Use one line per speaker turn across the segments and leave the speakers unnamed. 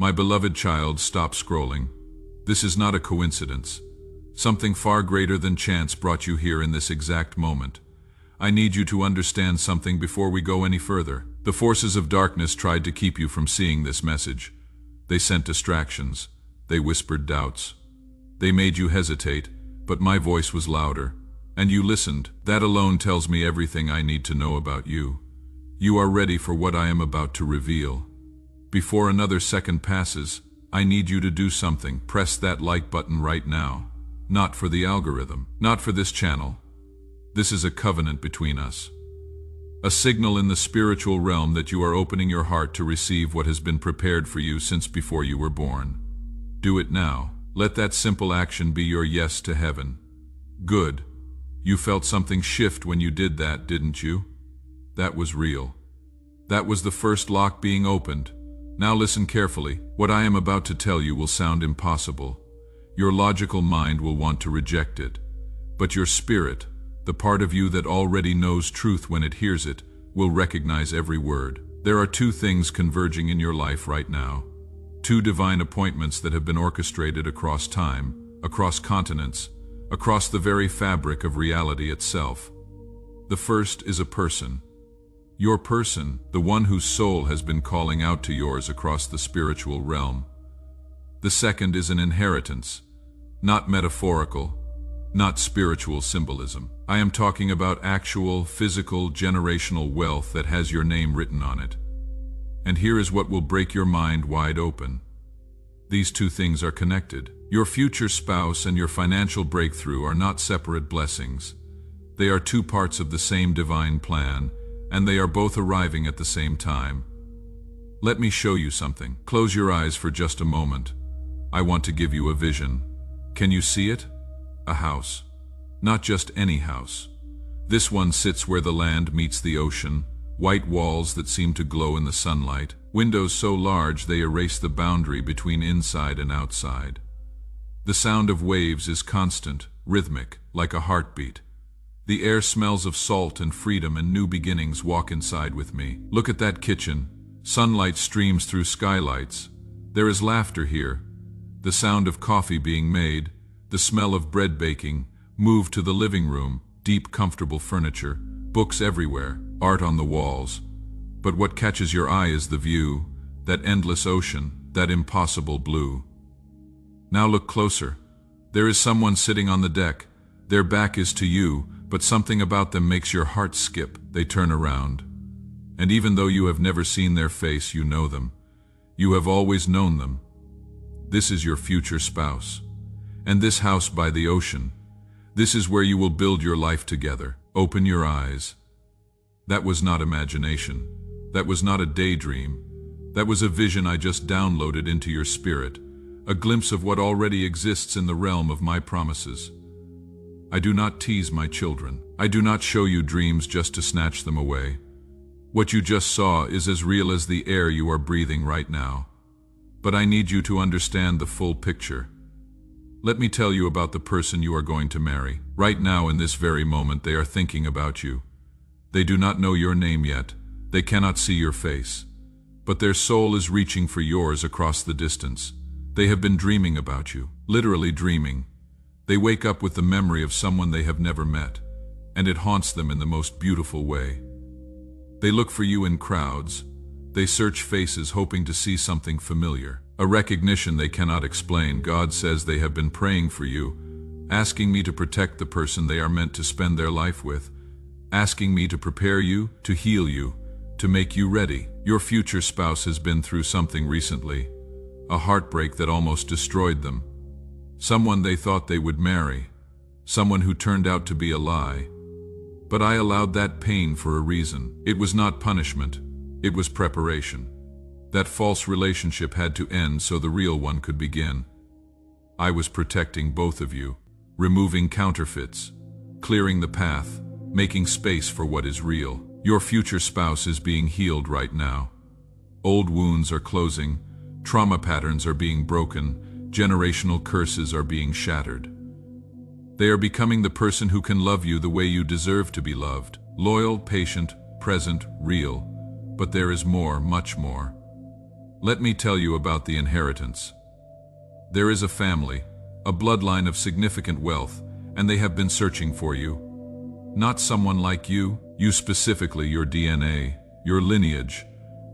My beloved child, stop scrolling. This is not a coincidence. Something far greater than chance brought you here in this exact moment. I need you to understand something before we go any further. The forces of darkness tried to keep you from seeing this message. They sent distractions. They whispered doubts. They made you hesitate, but my voice was louder. And you listened. That alone tells me everything I need to know about you. You are ready for what I am about to reveal. Before another second passes, I need you to do something. Press that like button right now. Not for the algorithm, not for this channel. This is a covenant between us. A signal in the spiritual realm that you are opening your heart to receive what has been prepared for you since before you were born. Do it now. Let that simple action be your yes to heaven. Good. You felt something shift when you did that, didn't you? That was real. That was the first lock being opened. Now listen carefully. What I am about to tell you will sound impossible. Your logical mind will want to reject it. But your spirit, the part of you that already knows truth when it hears it, will recognize every word. There are two things converging in your life right now. Two divine appointments that have been orchestrated across time, across continents, across the very fabric of reality itself. The first is a person. Your person, the one whose soul has been calling out to yours across the spiritual realm. The second is an inheritance, not metaphorical, not spiritual symbolism. I am talking about actual, physical, generational wealth that has your name written on it. And here is what will break your mind wide open. These two things are connected. Your future spouse and your financial breakthrough are not separate blessings. They are two parts of the same divine plan, and they are both arriving at the same time. Let me show you something. Close your eyes for just a moment. I want to give you a vision. Can you see it? A house. Not just any house. This one sits where the land meets the ocean, white walls that seem to glow in the sunlight, windows so large they erase the boundary between inside and outside. The sound of waves is constant, rhythmic, like a heartbeat. The air smells of salt and freedom and new beginnings. Walk inside with me. Look at that kitchen. Sunlight streams through skylights. There is laughter here. The sound of coffee being made, the smell of bread baking. Move to the living room. Deep, comfortable furniture. Books everywhere. Art on the walls. But what catches your eye is the view, that endless ocean, that impossible blue. Now look closer. There is someone sitting on the deck. Their back is to you, but something about them makes your heart skip. They turn around. And even though you have never seen their face, you know them. You have always known them. This is your future spouse. And this house by the ocean. This is where you will build your life together. Open your eyes. That was not imagination. That was not a daydream. That was a vision I just downloaded into your spirit. A glimpse of what already exists in the realm of my promises. I do not tease my children. I do not show you dreams just to snatch them away. What you just saw is as real as the air you are breathing right now. But I need you to understand the full picture. Let me tell you about the person you are going to marry. Right now, in this very moment, they are thinking about you. They do not know your name yet. They cannot see your face. But their soul is reaching for yours across the distance. They have been dreaming about you, literally dreaming. They wake up with the memory of someone they have never met, and it haunts them in the most beautiful way. They look for you in crowds. They search faces hoping to see something familiar, a recognition they cannot explain. God says they have been praying for you, asking me to protect the person they are meant to spend their life with, asking me to prepare you, to heal you, to make you ready. Your future spouse has been through something recently, a heartbreak that almost destroyed them. Someone they thought they would marry, someone who turned out to be a lie. But I allowed that pain for a reason. It was not punishment, it was preparation. That false relationship had to end so the real one could begin. I was protecting both of you, removing counterfeits, clearing the path, making space for what is real. Your future spouse is being healed right now. Old wounds are closing, trauma patterns are being broken, generational curses are being shattered. They are becoming the person who can love you the way you deserve to be loved. Loyal, patient, present, real. But there is more, much more. Let me tell you about the inheritance. There is a family, a bloodline of significant wealth, and they have been searching for you. Not someone like you specifically, your DNA, your lineage.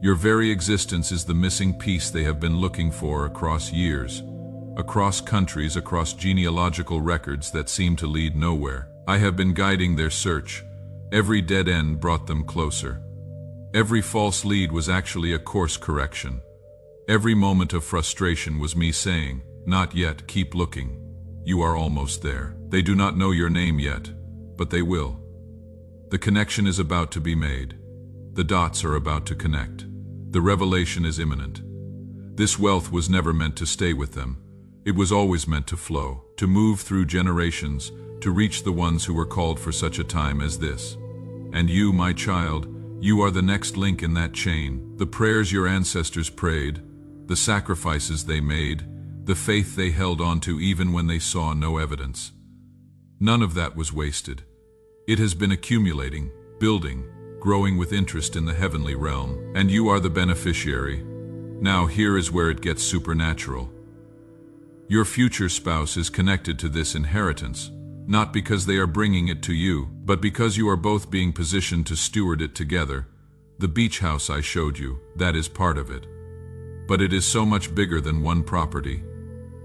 Your very existence is the missing piece they have been looking for across years, across countries, across genealogical records that seem to lead nowhere. I have been guiding their search. Every dead end brought them closer. Every false lead was actually a course correction. Every moment of frustration was me saying, "Not yet, keep looking. You are almost there." They do not know your name yet, but they will. The connection is about to be made. The dots are about to connect. The revelation is imminent. This wealth was never meant to stay with them. It was always meant to flow, to move through generations, to reach the ones who were called for such a time as this. And you, my child, you are the next link in that chain. The prayers your ancestors prayed, the sacrifices they made, the faith they held on to even when they saw no evidence. None of that was wasted. It has been accumulating, building, growing with interest in the heavenly realm, and you are the beneficiary. Now here is where it gets supernatural. Your future spouse is connected to this inheritance, not because they are bringing it to you, but because you are both being positioned to steward it together. The beach house I showed you, that is part of it. But it is so much bigger than one property.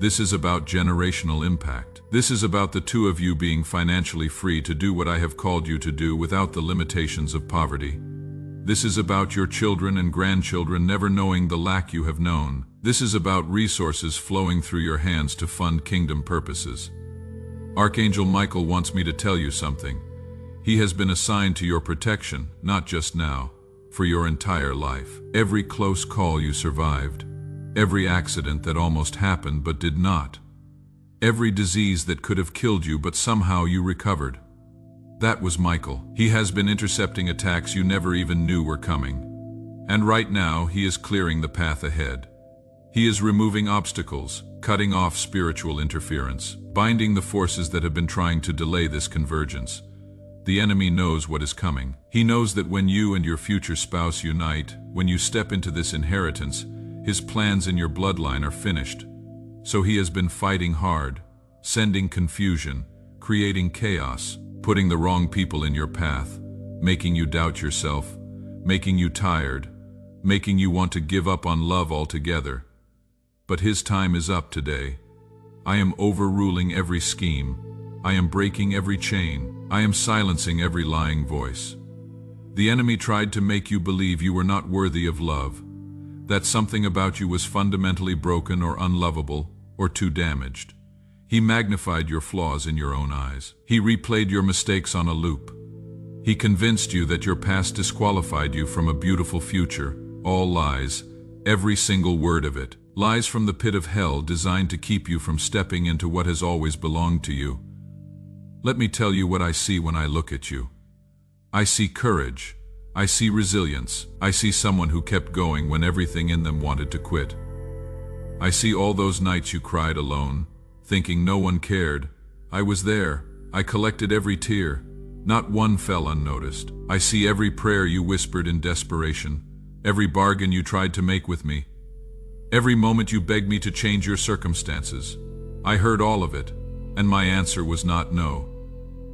This is about generational impact. This is about the two of you being financially free to do what I have called you to do without the limitations of poverty. This is about your children and grandchildren never knowing the lack you have known. This is about resources flowing through your hands to fund kingdom purposes. Archangel Michael wants me to tell you something. He has been assigned to your protection, not just now, for your entire life. Every close call you survived. Every accident that almost happened but did not. Every disease that could have killed you but somehow you recovered. That was Michael. He has been intercepting attacks you never even knew were coming. And right now he is clearing the path ahead. He is removing obstacles, cutting off spiritual interference, binding the forces that have been trying to delay this convergence. The enemy knows what is coming. He knows that when you and your future spouse unite, when you step into this inheritance, his plans in your bloodline are finished. So he has been fighting hard, sending confusion, creating chaos, putting the wrong people in your path, making you doubt yourself, making you tired, making you want to give up on love altogether. But his time is up today. I am overruling every scheme. I am breaking every chain. I am silencing every lying voice. The enemy tried to make you believe you were not worthy of love, that something about you was fundamentally broken or unlovable or too damaged. He magnified your flaws in your own eyes. He replayed your mistakes on a loop. He convinced you that your past disqualified you from a beautiful future. All lies, every single word of it. Lies from the pit of hell designed to keep you from stepping into what has always belonged to you. Let me tell you what I see when I look at you. I see courage. I see resilience. I see someone who kept going when everything in them wanted to quit. I see all those nights you cried alone, thinking no one cared. I was there. I collected every tear. Not one fell unnoticed. I see every prayer you whispered in desperation, every bargain you tried to make with me, every moment you begged me to change your circumstances. I heard all of it, and my answer was not no.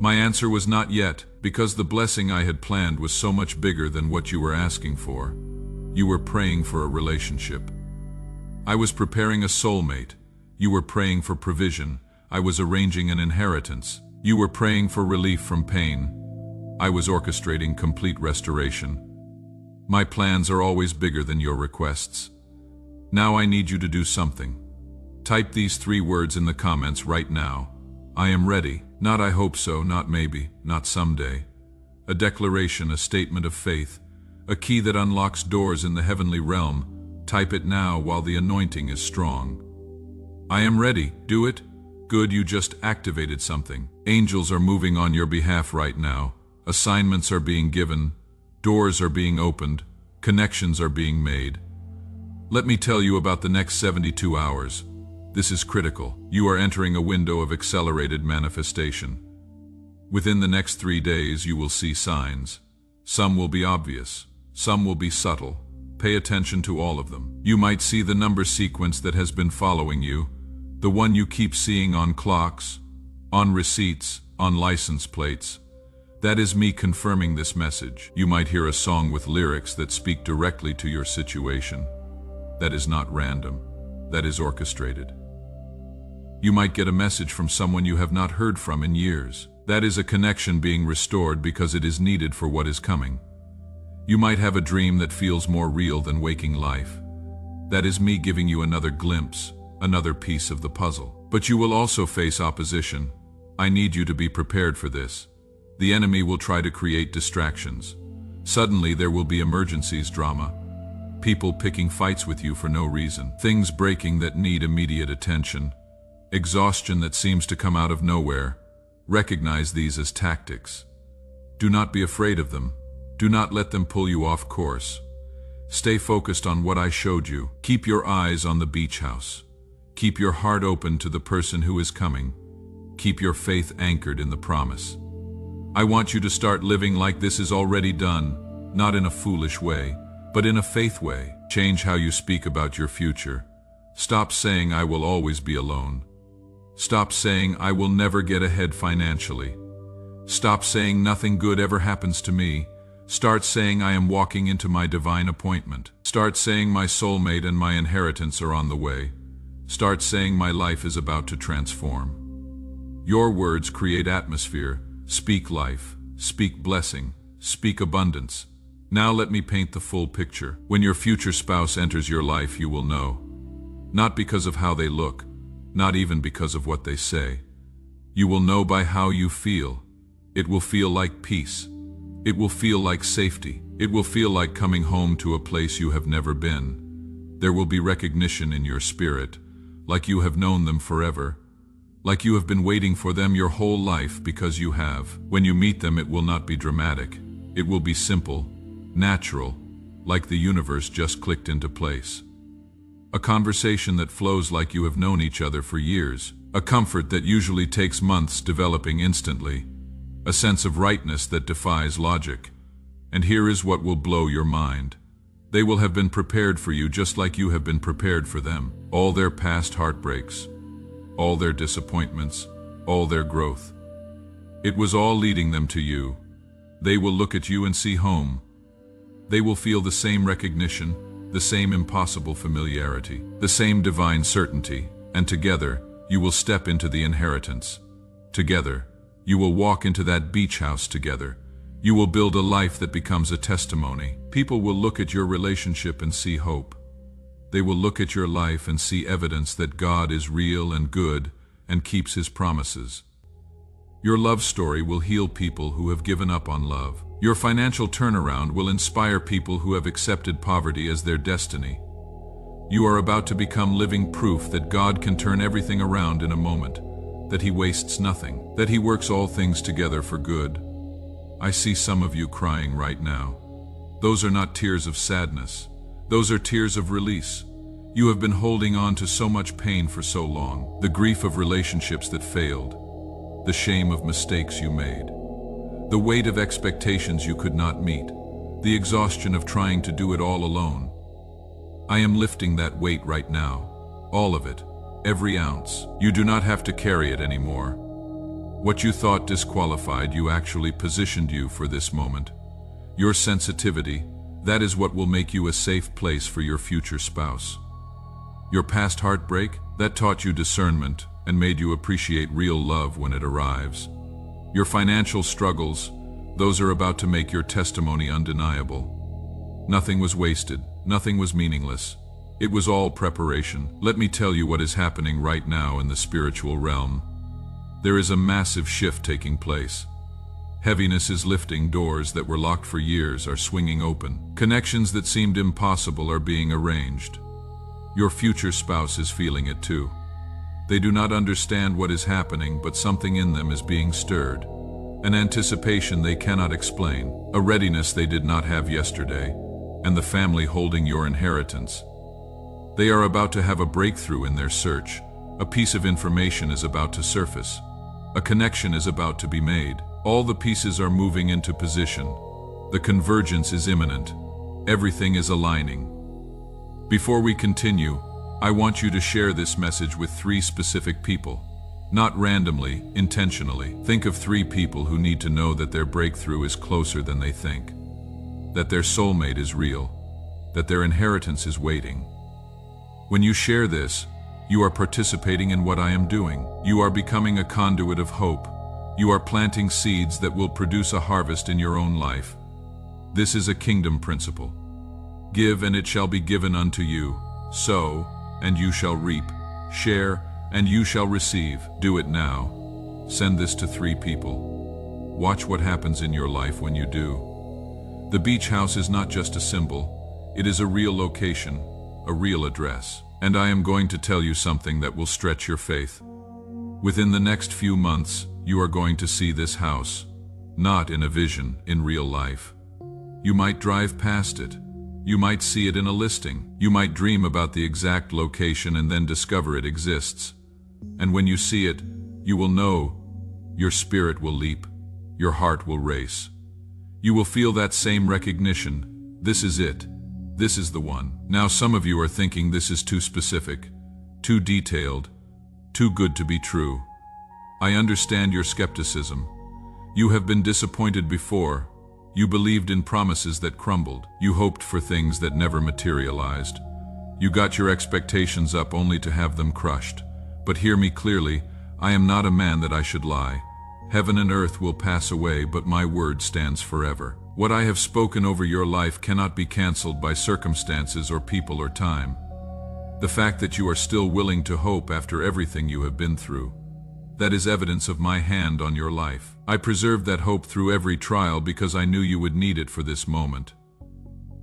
My answer was not yet, because the blessing I had planned was so much bigger than what you were asking for. You were praying for a relationship. I was preparing a soulmate. You were praying for provision. I was arranging an inheritance. You were praying for relief from pain. I was orchestrating complete restoration. My plans are always bigger than your requests. Now I need you to do something. Type these 3 words in the comments right now. I am ready. Not I hope so, not maybe, not someday. A declaration, a statement of faith, a key that unlocks doors in the heavenly realm. Type it now while the anointing is strong. I am ready. Do it. Good, you just activated something. Angels are moving on your behalf right now. Assignments are being given. Doors are being opened. Connections are being made. Let me tell you about the next 72 hours. This is critical. You are entering a window of accelerated manifestation. Within the next 3 days, you will see signs. Some will be obvious. Some will be subtle. Pay attention to all of them. You might see the number sequence that has been following you, the one you keep seeing on clocks, on receipts, on license plates. That is me confirming this message. You might hear a song with lyrics that speak directly to your situation. That is not random. That is orchestrated. You might get a message from someone you have not heard from in years. That is a connection being restored because it is needed for what is coming. You might have a dream that feels more real than waking life. That is me giving you another glimpse, another piece of the puzzle. But you will also face opposition. I need you to be prepared for this. The enemy will try to create distractions. Suddenly there will be emergencies, drama. People picking fights with you for no reason. Things breaking that need immediate attention. Exhaustion that seems to come out of nowhere. Recognize these as tactics. Do not be afraid of them. Do not let them pull you off course. Stay focused on what I showed you. Keep your eyes on the beach house. Keep your heart open to the person who is coming. Keep your faith anchored in the promise. I want you to start living like this is already done, not in a foolish way, but in a faith way. Change how you speak about your future. Stop saying I will always be alone. Stop saying I will never get ahead financially. Stop saying nothing good ever happens to me. Start saying I am walking into my divine appointment. Start saying my soulmate and my inheritance are on the way. Start saying my life is about to transform. Your words create atmosphere. Speak life. Speak blessing. Speak abundance. Now let me paint the full picture. When your future spouse enters your life, you will know. Not because of how they look, not even because of what they say. You will know by how you feel. It will feel like peace. It will feel like safety. It will feel like coming home to a place you have never been. There will be recognition in your spirit, like you have known them forever, like you have been waiting for them your whole life because you have. When you meet them, it will not be dramatic. It will be simple, natural, like the universe just clicked into place. A conversation that flows like you have known each other for years. A comfort that usually takes months developing instantly. A sense of rightness that defies logic. And here is what will blow your mind. They will have been prepared for you just like you have been prepared for them. All their past heartbreaks, all their disappointments, all their growth. It was all leading them to you. They will look at you and see home. They will feel the same recognition, the same impossible familiarity, the same divine certainty, and together, you will step into the inheritance. Together, you will walk into that beach house together. You will build a life that becomes a testimony. People will look at your relationship and see hope. They will look at your life and see evidence that God is real and good and keeps His promises. Your love story will heal people who have given up on love. Your financial turnaround will inspire people who have accepted poverty as their destiny. You are about to become living proof that God can turn everything around in a moment, that He wastes nothing, that He works all things together for good. I see some of you crying right now. Those are not tears of sadness. Those are tears of release. You have been holding on to so much pain for so long. The grief of relationships that failed. The shame of mistakes you made. The weight of expectations you could not meet. The exhaustion of trying to do it all alone. I am lifting that weight right now. All of it. Every ounce. You do not have to carry it anymore. What you thought disqualified you actually positioned you for this moment. Your sensitivity, that is what will make you a safe place for your future spouse. Your past heartbreak, that taught you discernment and made you appreciate real love when it arrives. Your financial struggles, those are about to make your testimony undeniable. Nothing was wasted, nothing was meaningless. It was all preparation. Let me tell you what is happening right now in the spiritual realm. There is a massive shift taking place. Heaviness is lifting. Doors that were locked for years are swinging open. Connections that seemed impossible are being arranged. Your future spouse is feeling it too. They do not understand what is happening, but something in them is being stirred. An anticipation they cannot explain. A readiness they did not have yesterday. And the family holding your inheritance. They are about to have a breakthrough in their search. A piece of information is about to surface. A connection is about to be made. All the pieces are moving into position. The convergence is imminent. Everything is aligning. Before we continue, I want you to share this message with 3 specific people. Not randomly, intentionally. Think of 3 people who need to know that their breakthrough is closer than they think, that their soulmate is real, that their inheritance is waiting. When you share this, you are participating in what I am doing. You are becoming a conduit of hope. You are planting seeds that will produce a harvest in your own life. This is a kingdom principle. Give, and it shall be given unto you. Sow, and you shall reap. Share, and you shall receive. Do it now. Send this to 3 people. Watch what happens in your life when you do. The beach house is not just a symbol. It is a real location, a real address. And I am going to tell you something that will stretch your faith. Within the next few months, you are going to see this house, not in a vision, in real life. You might drive past it. You might see it in a listing. You might dream about the exact location and then discover it exists. And when you see it, you will know. Your spirit will leap. Your heart will race. You will feel that same recognition. This is it. This is the one. Now some of you are thinking this is too specific, too detailed, too good to be true. I understand your skepticism. You have been disappointed before. You believed in promises that crumbled. You hoped for things that never materialized. You got your expectations up only to have them crushed. But hear me clearly, I am not a man that I should lie. Heaven and earth will pass away, but my word stands forever. What I have spoken over your life cannot be canceled by circumstances or people or time. The fact that you are still willing to hope after everything you have been through, that is evidence of my hand on your life. I preserved that hope through every trial because I knew you would need it for this moment.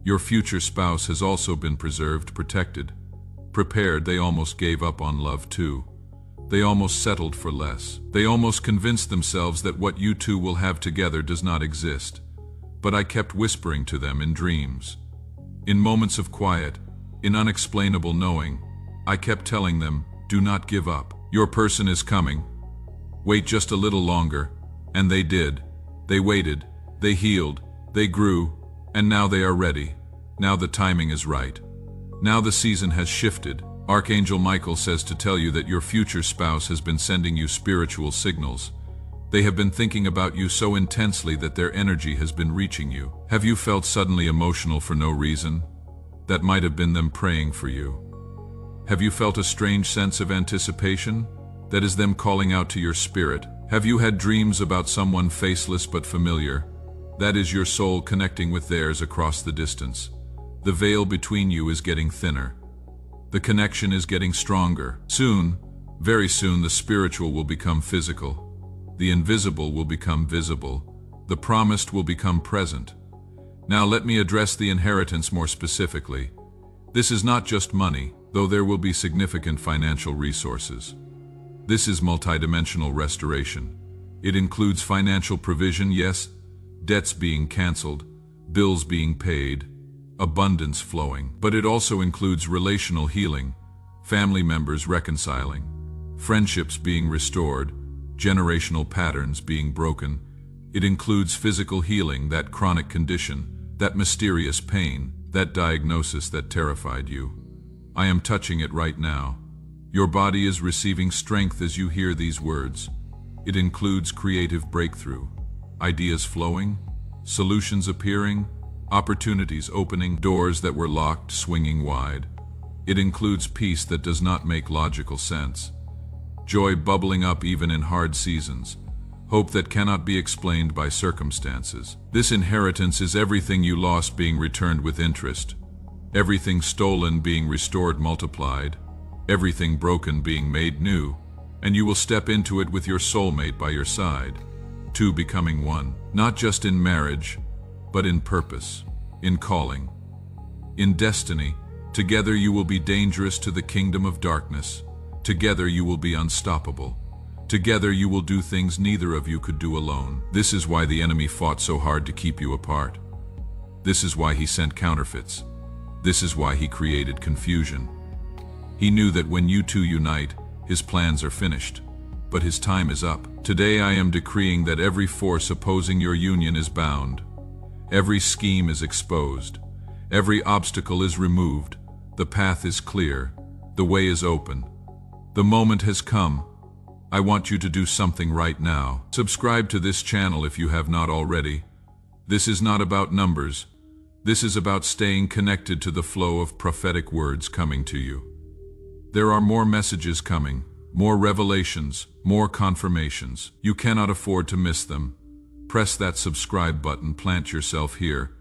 Your future spouse has also been preserved, protected, prepared. They almost gave up on love too. They almost settled for less. They almost convinced themselves that what you two will have together does not exist. But I kept whispering to them in dreams, in moments of quiet, in unexplainable knowing. I kept telling them, do not give up. Your person is coming. Wait just a little longer. And they did. They waited. They healed. They grew. And now they are ready. Now the timing is right. Now the season has shifted. Archangel Michael says to tell you that your future spouse has been sending you spiritual signals. They have been thinking about you so intensely that their energy has been reaching you. Have you felt suddenly emotional for no reason? That might have been them praying for you. Have you felt a strange sense of anticipation? That is them calling out to your spirit. Have you had dreams about someone faceless but familiar? That is your soul connecting with theirs across the distance. The veil between you is getting thinner. The connection is getting stronger. Soon, very soon, the spiritual will become physical. The invisible will become visible. The promised will become present. Now let me address the inheritance more specifically. This is not just money, though there will be significant financial resources. This is multidimensional restoration. It includes financial provision, yes, debts being canceled, bills being paid, abundance flowing. But it also includes relational healing, family members reconciling, friendships being restored, generational patterns being broken. It includes physical healing, that chronic condition, that mysterious pain, that diagnosis that terrified you. I am touching it right now. Your body is receiving strength as you hear these words. It includes creative breakthrough, ideas flowing, solutions appearing, opportunities opening, doors that were locked swinging wide. It includes peace that does not make logical sense, joy bubbling up even in hard seasons, hope that cannot be explained by circumstances. This inheritance is everything you lost being returned with interest, everything stolen being restored multiplied, everything broken being made new, and you will step into it with your soulmate by your side, two becoming one, not just in marriage, but in purpose, in calling, in destiny. Together you will be dangerous to the kingdom of darkness. Together you will be unstoppable. Together you will do things neither of you could do alone. This is why the enemy fought so hard to keep you apart. This is why he sent counterfeits. This is why he created confusion. He knew that when you two unite, his plans are finished. But his time is up. Today I am decreeing that every force opposing your union is bound. Every scheme is exposed. Every obstacle is removed. The path is clear. The way is open. The moment has come. I want you to do something right now. Subscribe to this channel if you have not already. This is not about numbers. This is about staying connected to the flow of prophetic words coming to you. There are more messages coming, more revelations, more confirmations. You cannot afford to miss them. Press that subscribe button, plant yourself here.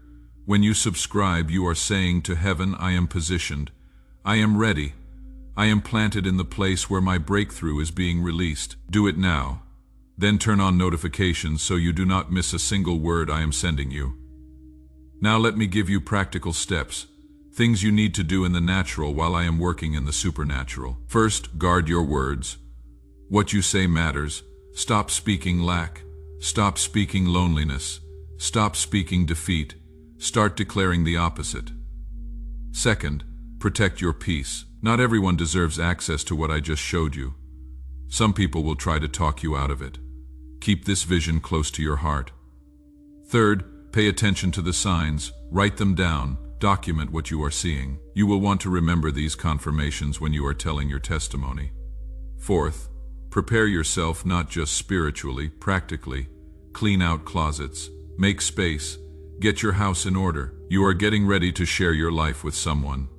When you subscribe, you are saying to heaven, I am positioned. I am ready. I am planted in the place where my breakthrough is being released. Do it now. Then turn on notifications so you do not miss a single word I am sending you. Now let me give you practical steps, things you need to do in the natural while I am working in the supernatural. First, guard your words. What you say matters. Stop speaking lack. Stop speaking loneliness. Stop speaking defeat. Start declaring the opposite. Second, protect your peace. Not everyone deserves access to what I just showed you. Some people will try to talk you out of it. Keep this vision close to your heart. Third, pay attention to the signs. Write them down. Document what you are seeing. You will want to remember these confirmations when you are telling your testimony. Fourth, prepare yourself not just spiritually, practically. Clean out closets. Make space. Get your house in order. You are getting ready to share your life with someone.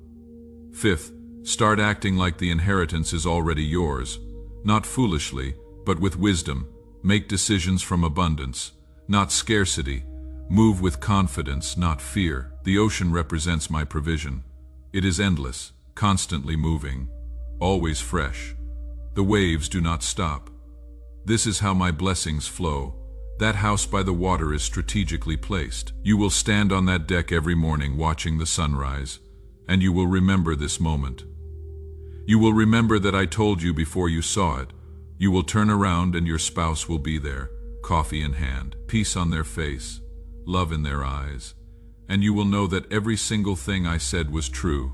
Fifth, start acting like the inheritance is already yours. Not foolishly, but with wisdom. Make decisions from abundance, not scarcity. Move with confidence, not fear. The ocean represents my provision. It is endless, constantly moving, always fresh. The waves do not stop. This is how my blessings flow. That house by the water is strategically placed. You will stand on that deck every morning watching the sunrise, and you will remember this moment. You will remember that I told you before you saw it. You will turn around and your spouse will be there, coffee in hand, peace on their face, love in their eyes, and you will know that every single thing I said was true.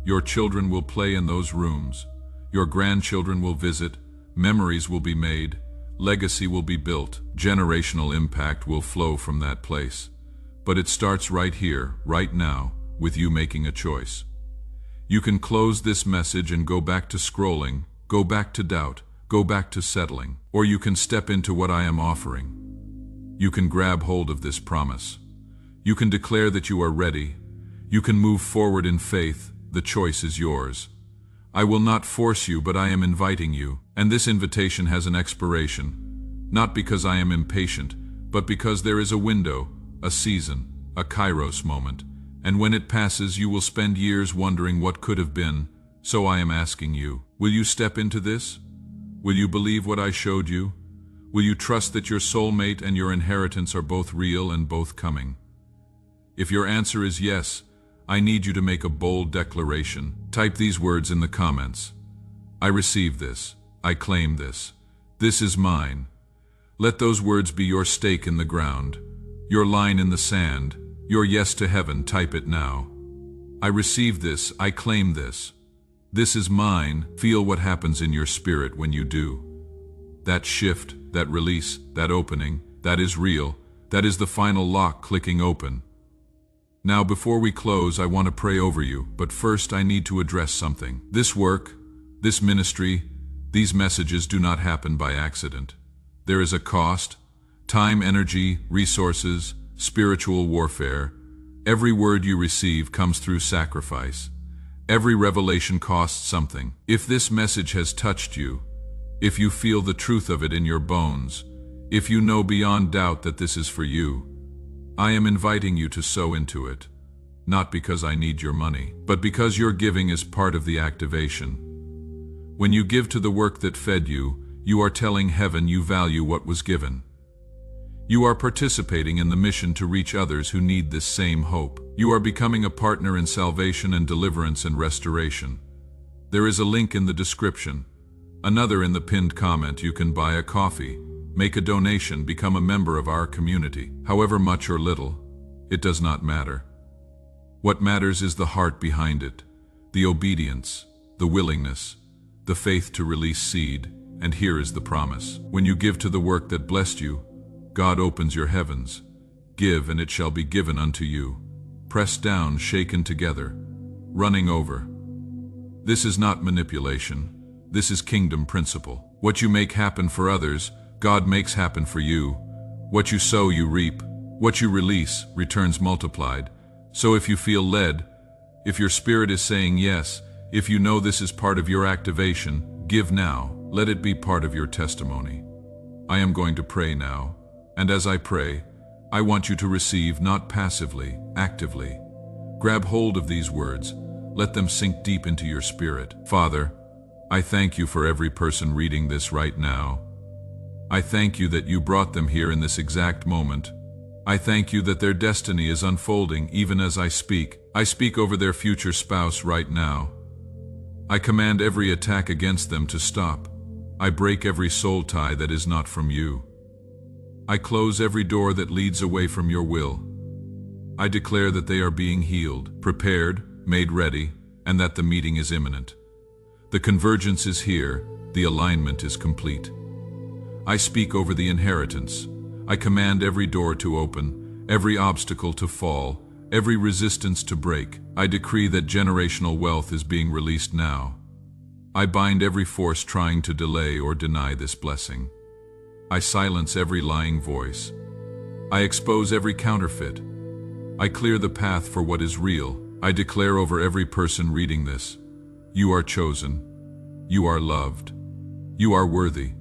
Your children will play in those rooms. Your grandchildren will visit. Memories will be made. Legacy will be built. Generational impact will flow from that place. But it starts right here, right now, with you making a choice. You can close this message and go back to scrolling, go back to doubt, go back to settling, or you can step into what I am offering. You can grab hold of this promise. You can declare that you are ready. You can move forward in faith. The choice is yours. I will not force you, but I am inviting you. And this invitation has an expiration, not because I am impatient, but because there is a window, a season, a kairos moment. And when it passes, you will spend years wondering what could have been. So I am asking you, will you step into this? Will you believe what I showed you? Will you trust that your soulmate and your inheritance are both real and both coming? If your answer is yes, I need you to make a bold declaration. Type these words in the comments. I receive this. I claim this. This is mine. Let those words be your stake in the ground, your line in the sand, your yes to heaven. Type it now. I receive this. I claim this. This is mine. Feel what happens in your spirit when you do. That shift, that release, that opening, that is real. That is the final lock clicking open. Now, before we close, I want to pray over you, but first I need to address something. This work, this ministry, these messages do not happen by accident. There is a cost, time, energy, resources, spiritual warfare. Every word you receive comes through sacrifice. Every revelation costs something. If this message has touched you, if you feel the truth of it in your bones, if you know beyond doubt that this is for you, I am inviting you to sow into it, not because I need your money, but because your giving is part of the activation. When you give to the work that fed you, you are telling heaven you value what was given. You are participating in the mission to reach others who need this same hope. You are becoming a partner in salvation and deliverance and restoration. There is a link in the description, another in the pinned comment. You can buy a coffee, make a donation, become a member of our community. However much or little, it does not matter. What matters is the heart behind it, the obedience, the willingness, the faith to release seed. And here is the promise. When you give to the work that blessed you, God opens your heavens. Give, and it shall be given unto you. pressed down, shaken together, running over. This is not manipulation. This is kingdom principle. What you make happen for others, God makes happen for you. What you sow, you reap. What you release returns multiplied. So if you feel led, if your spirit is saying yes, if you know this is part of your activation, give now. Let it be part of your testimony. I am going to pray now, and as I pray, I want you to receive not passively, actively. Grab hold of these words. Let them sink deep into your spirit. Father, I thank you for every person reading this right now. I thank you that you brought them here in this exact moment. I thank you that their destiny is unfolding even as I speak. I speak over their future spouse right now. I command every attack against them to stop. I break every soul tie that is not from you. I close every door that leads away from your will. I declare that they are being healed, prepared, made ready, and that the meeting is imminent. The convergence is here, the alignment is complete. I speak over the inheritance. I command every door to open, every obstacle to fall, every resistance to break. I decree that generational wealth is being released now. I bind every force trying to delay or deny this blessing. I silence every lying voice. I expose every counterfeit. I clear the path for what is real. I declare over every person reading this, you are chosen. You are loved. You are worthy.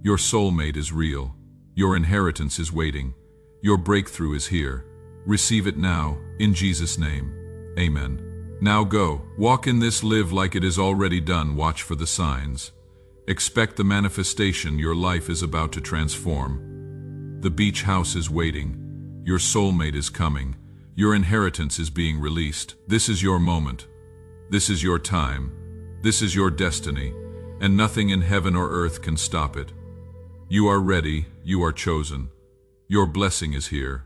Your soulmate is real. Your inheritance is waiting. Your breakthrough is here. Receive it now, in Jesus' name. Amen. Now go, walk in this, live like it is already done, watch for the signs. Expect the manifestation, your life is about to transform. The beach house is waiting. Your soulmate is coming. Your inheritance is being released. This is your moment. This is your time. This is your destiny, and nothing in heaven or earth can stop it. You are ready, you are chosen. Your blessing is here.